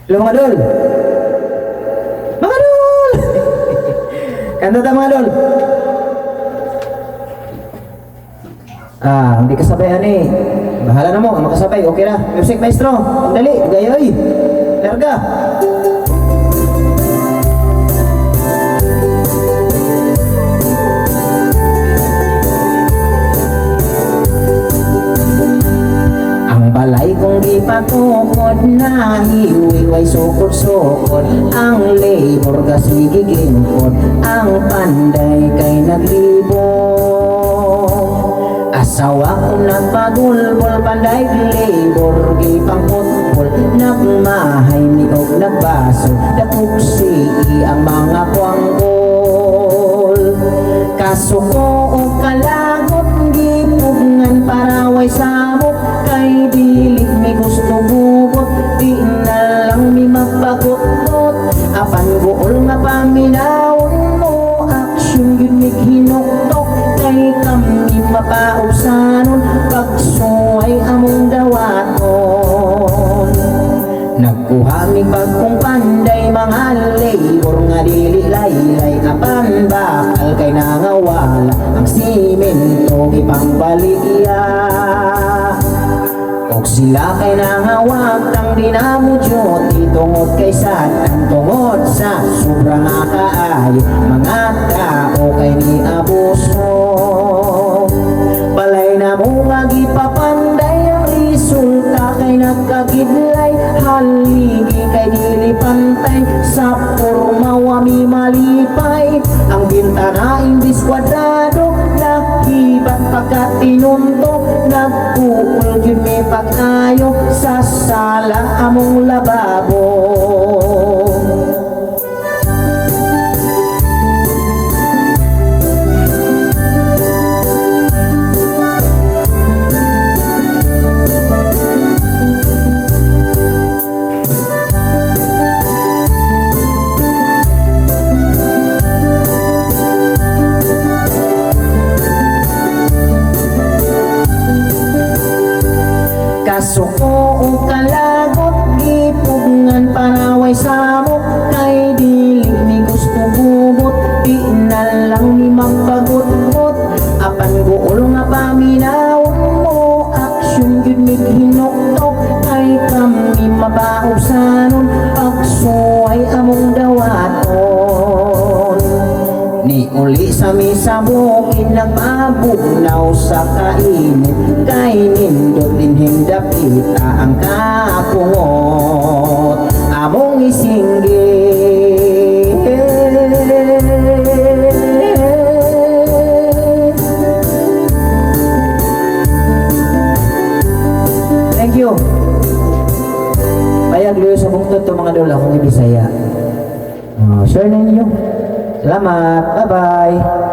Hello mga dol. Mga dol. Kanta ta mga dol. Hindi kasabay ani. Bahala na mo, makasabay, okay na. Music maestro, dali, gayoy. Larga. Ang balay kong ipatukod na hiwiway sukod-sukod. Ang labor kasi gigingkod, ang panday kay naglibong. Asawa ko nagpagulbol, panday labor gipangputpol. Nagmahay niog nagbaso, dapuksi ang mga kuanggol. Kaso ko o kalagot, gipugngan paraway sabok. Kay dilig mi gusto bubot, di na lang mi magpagutot. Apan guol nga paminawon mo, aksyon yun mi hinuktok. Kay kami mapaubsanon, pagsuway among dawaton. Nagkuha mi bagkong panday, mga labor nga dili laylay. Apan bakal kay nangawala, ang simento ipangbaligya. Og sila kay nangawag tang dinamudyot, itungod kay satan, tungod sa sobrang kaayo. Mga tao kay ni abuso, balay na mo nga gipapanday. Ang resulta kay nagkagidlay, haligi kay dili pantay. Sa pormawami malipay, ang bintana imbis kwadrado. Nakibat pagkatinunto, nagkuul yun may pag-ayo. Sa sala among lababo. Kaso ko o kalagot, gipugngan paraway samok. Kay dili mi gusto bubot, di na lang mi magpagutot. Apan guol nga paminawon mo, aksyon yun mi hinuktok. Kay kami mabausanon, pagsuway among dawaton. Ni uli sa misabukin, nagmabugnaw sa kainit. Kay nindot din hindapita ang kapungot among isinggit. Thank you. Bayag liyo sa bungtot to mga dol, akong ibisaya. Share na ninyo. Salamat. Bye-bye.